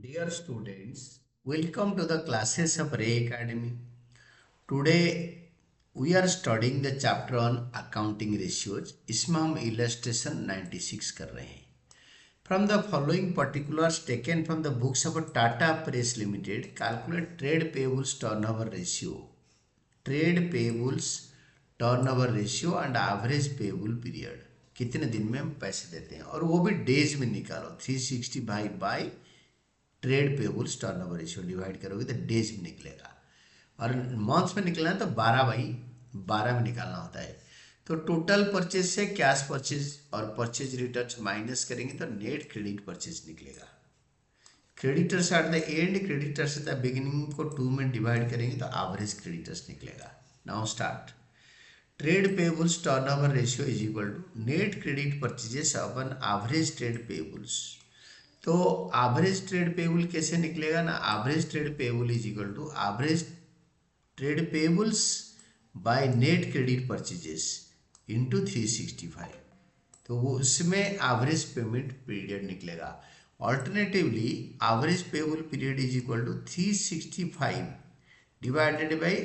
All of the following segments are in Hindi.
Dear students, welcome to the classes of Ray Academy. Today we are studying the chapter on accounting ratios. इसमें हम illustration 96 कर रहे हैं. From the following particulars taken from the books of Tata Press Limited, calculate trade payables turnover ratio. Trade payables turnover ratio and average payable period. कितने दिन में हम पैसे देते हैं और वो भी डेज में निकालो. 365 by trade payables turnover ratio divide करोगे तो डेज में निकलेगा और मंथ्स में निकलना है तो 12/12 में निकालना होता है. तो टोटल परचेज से कैश परचेज और परचेज रिटर्न माइनस करेंगे तो नेट क्रेडिट परचेज निकलेगा. Creditors at the end, creditors at the beginning को 2 में डिवाइड करेंगे तो एवरेज क्रेडिटर्स निकलेगा. Now start. Trade payables turnover ratio is equal to net credit purchases upon average trade payables. तो एवरेज ट्रेड पेबल कैसे निकलेगा ना. Average trade payable is equal to average trade payables by net credit purchases into 365. तो वो उसमें एवरेज पेमेंट पीरियड निकलेगा. Alternatively average payable period is equal to 365 divided by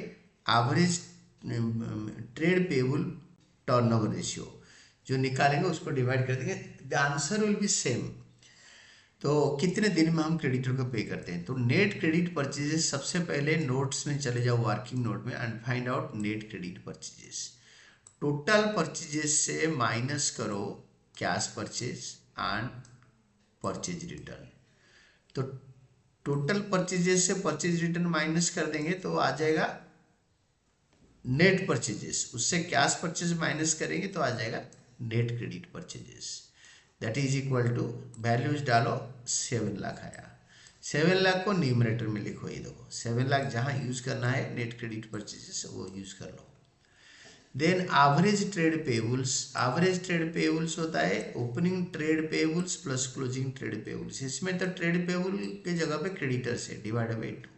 average trade payable turnover ratio. जो निकालेंगे उसको डिवाइड कर देंगे. The answer will be same. तो कितने दिन में हम क्रेडिटर को पे करते हैं. तो नेट क्रेडिट परचेजेस सबसे पहले नोट्स में चले जाओ, वर्किंग नोट में, and find out net credit purchases. Total purchases से माइनस करो cash purchase and purchase return. तो टोटल परचेजेस से परचेज रिटर्न माइनस कर देंगे तो आ जाएगा नेट परचेजेस. उससे कैश परचेज माइनस करेंगे तो आ जाएगा net credit purchases. That is equal to values डालो. 7 लाख आया. 7 लाख को न्यूमरेटर में लिखो. ये देखो 7 लाख जहाँ यूज करना है नेट क्रेडिट परचेजेस वो यूज कर लो. Then average trade payables. Average trade payables होता है opening trade payables plus closing trade payables. इसमें तो ट्रेड पेबल के जगह पे क्रेडिटर्स है, डिवाइड बाई 2.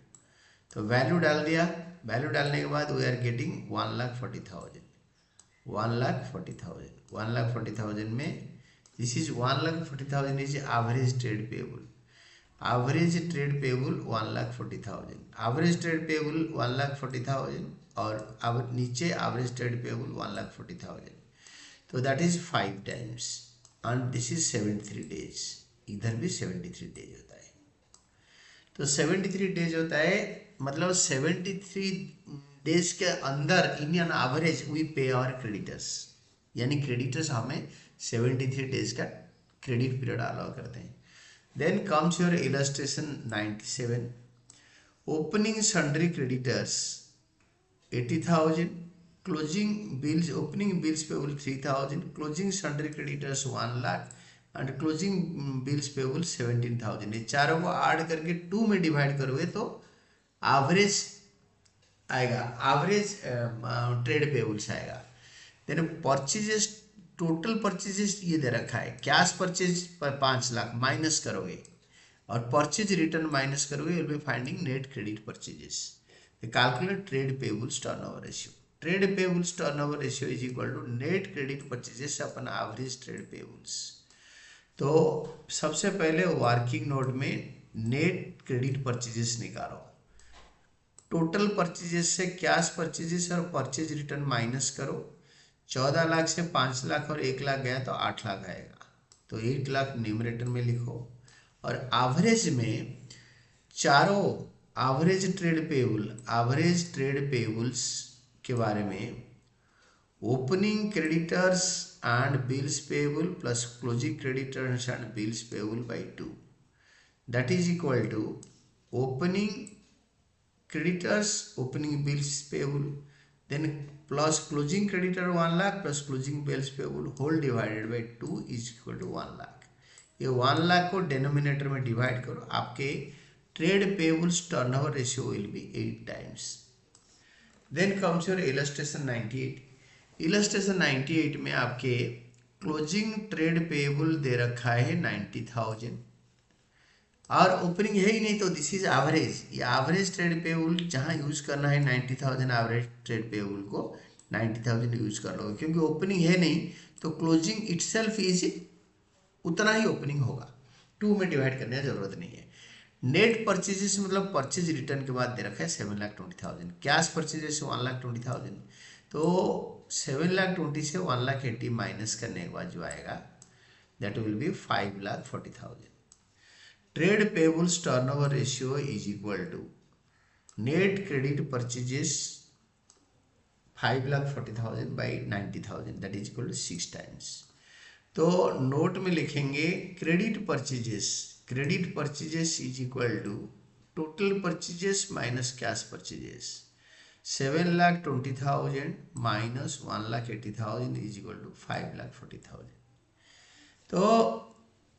तो वैल्यू डाल दिया. वैल्यू डालने के बाद वी आर गेटिंग 1,40,000. 1,40,000. 1,40,000 में this is 1,40,000 is average trade payable. Average trade payable 1,40,000. Average trade payable 1,40,000 और अब नीचे average trade payable 1,40,000. तो that is 5 times and this is 73 days. इधर भी 73 days होता है. तो 73 days होता है, मतलब 73 days के अंदर in an average we pay our creditors. यानी क्रेडिटर्स हमें 73 डेज का क्रेडिट पीरियड अलाउ करते हैं. Then comes your illustration 97. Opening sundry creditors 80,000. Closing bills, opening bills payable 3,000. Closing sundry creditors 1 lakh and closing bills payable 17,000. ये चारों को ऐड करके 2 में डिवाइड करोगे तो एवरेज आएगा, एवरेज ट्रेड पेबल्स आएगा. देन परचेजेस, टोटल परचेजेस ये दे रखा है. कैश परचेज पर 5 लाख माइनस करोगे और परचेज रिटर्न माइनस करोगे, will be finding net credit purchases. Calculate trade payables turnover ratio. Trade payables turnover ratio is equal to net credit purchases upon average trade payables. तो सबसे पहले वर्किंग नोट में नेट क्रेडिट परचेजेस निकालो. टोटल परचेजेस से कैश परचेजेस और परचेज रिटर्न माइनस करो. 14 लाख से 5 लाख और 1 लाख गया तो 8 लाख आएगा. तो 8 लाख न्यूमरेटर में लिखो. और एवरेज में चारों average trade payable, average trade payables के बारे में opening creditors and bills payable plus closing creditors and bills payable by 2. That is equal to opening creditors, opening bills payable, then plus closing creditor 1 lakh plus closing bills payable whole divided by 2 is equal to 1 lakh. ये 1 लाख को डिनोमिनेटर में डिवाइड करो, आपके trade payables turnover ratio will be 8 times. Then comes your illustration 98. Illustration 98 में आपके क्लोजिंग ट्रेड पेबल दे रखा है 90,000 और ओपनिंग है ही नहीं, तो दिस इज एवरेज. ये एवरेज ट्रेड पेबल जहाँ यूज करना है 90,000, एवरेज ट्रेड पेबल को 90,000 यूज कर लो, क्योंकि ओपनिंग है नहीं तो क्लोजिंग इटसेल्फ इज उतना ही ओपनिंग होगा. 2 में डिवाइड करने की जरूरत नहीं है. नेट परचेजेस मतलब परचेज रिटर्न के बाद दे रखा है 7,20,000, कैश परचेजेस 1,20,000, तो 7,20,000 से 1,80,000 माइनस करने के बाद जो आएगा that will be 5,40,000। Trade payables turnover ratio is equal to net credit purchases 5,40,000 by 90,000 that is equal to 6 times. तो नोट में लिखेंगे credit purchases is equal to total purchases minus cash purchases, 7,20,000 minus 1,80,000 is equal to 5,40,000। तो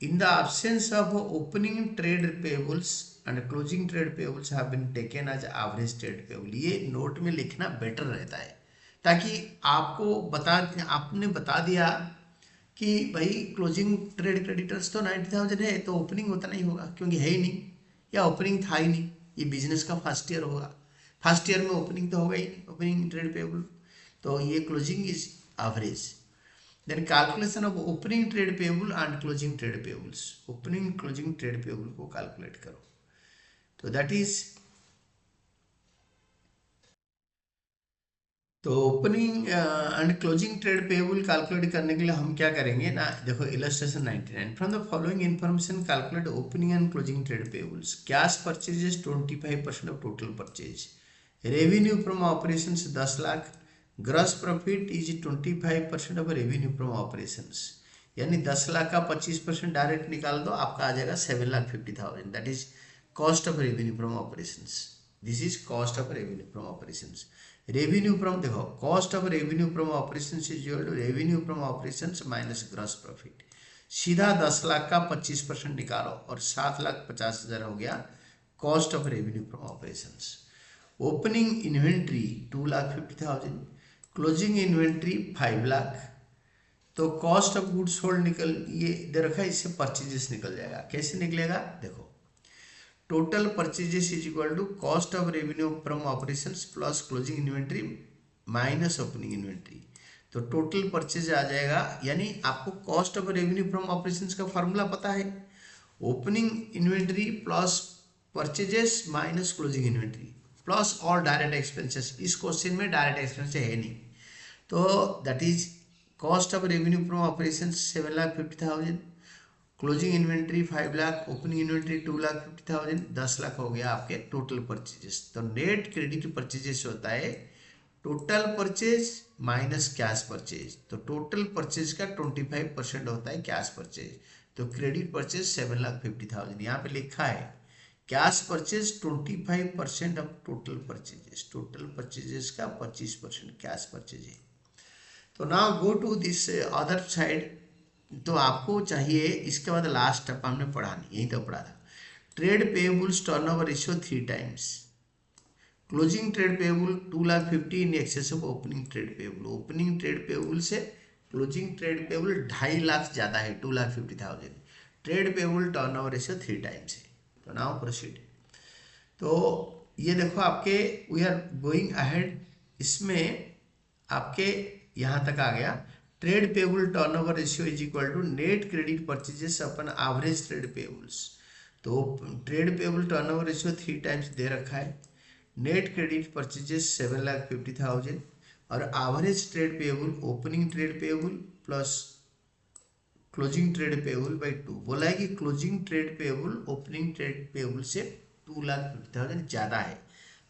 in the absence of opening trade payables and closing trade payables have been taken as average trade payable, ये नोट में लिखना बेटर रहता है ताकि आपने बता दिया कि भाई क्लोजिंग ट्रेड क्रेडिटर्स तो 90,000 है तो ओपनिंग उतना ही होगा क्योंकि है ही नहीं, या ओपनिंग था ही नहीं, ये बिजनेस का फर्स्ट ईयर होगा, फर्स्ट ईयर में ओपनिंग तो होगा ही नहीं, ओपनिंग ट्रेड पेबल, तो ये closing is average. Then calculation of opening trade payable and closing trade payables, opening closing trade payable को कैलकुलेट करो, तो दैट इज, तो opening and closing trade payable calculate करने के लिए हम क्या करेंगे ना, देखो illustration 99, from the following information calculate opening and closing trade pebbles. Cash purchases 25% of total purchase, revenue from operations 10 lakh, gross profit is 25% of revenue from operations, यानी 10 लाख का 25% डायरेक्ट निकाल दो, आपका आ जाएगा 7,50,000, that is cost of revenue from operations, this is cost of revenue from operations. Revenue from, देखो cost of revenue from operations is equal to revenue from operations minus gross profit, सीधा 10 लाख का 25% निकालो और 7,50,000 हो गया cost of revenue from operations. Opening inventory 2,50,000, closing inventory 5 lakh, तो कॉस्ट ऑफ गुड्स सोल्ड निकल, ये दे रखा है, इससे परचेजेस निकल जाएगा, कैसे निकलेगा देखो, total purchases is equal to cost of revenue from operations plus closing inventory minus opening inventory, तो टोटल परचेज आ जाएगा, यानी आपको cost of revenue from operations का फॉर्मूला पता है, opening inventory plus purchases minus closing inventory plus all direct expenses, इस क्वेश्चन में डायरेक्ट एक्सपेंस है नहीं, तो that is cost of revenue from operations 7,50,000, closing inventory 5 lakh, opening inventory 2,50,000, 10 lakh हो गया आपके टोटल परचेजेस। तो नेट क्रेडिट परचेजेस होता है total purchase minus cash purchase, तो टोटल परचेज का 25% होता है कैश परचेज, तो क्रेडिट परचेज 7,50,000, यहाँ पे लिखा है cash purchase 25% of total purchases, total purchases का 25% कैश परचेज है। तो now go to this other side, तो आपको चाहिए इसके बाद लास्ट स्टेप हमने पढ़ा नहीं, यही तो पढ़ा था, trade payables turnover ratio 3 times, closing trade payable 2,50,000 in excess of opening trade payable, opening trade payable से क्लोजिंग ट्रेड पेबल 2.5 लाख ज़्यादा है 2,50,000, trade payable turnover ratio 3 times है। तो नाउ प्रोसीड, तो ये देखो आपके वी आर गोइंग अहेड, इसमें आपके यहाँ तक आ गया, trade payable turnover ratio is equal to net credit purchases upon average trade payables, तो trade payable turnover ratio 3 times दे रखा है, नेट क्रेडिट परचेजेस 7,50,000 और average trade payable opening trade payable plus closing trade payable by 2, बोला है कि closing trade payable opening trade payable से 2,50,000 ज़्यादा है,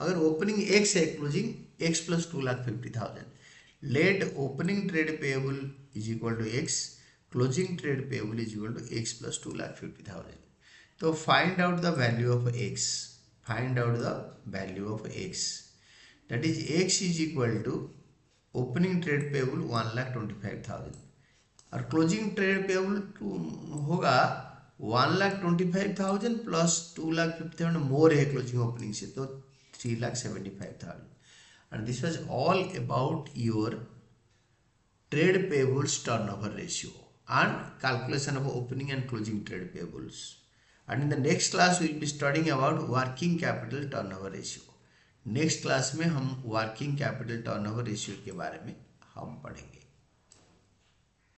अगर ओपनिंग x है closing x plus 2,50,000, let opening trade payable is equal to x, closing trade payable is equal to x plus 2,50,000, तो find out the value of x, find out the value of x, that is x is equal to opening trade payable 1,25,000 और क्लोजिंग ट्रेड पेबल होगा 1,25,000 प्लस 2,50,000 मोर है क्लोजिंग ओपनिंग से, तो 3,75,000, and this was all about your trade payables turnover ratio and calculation of opening and closing trade payables, and in the next class we will be studying about working capital turnover ratio, next class में हम वर्किंग कैपिटल टर्नओवर रेशियो के बारे में हम पढ़ेंगे।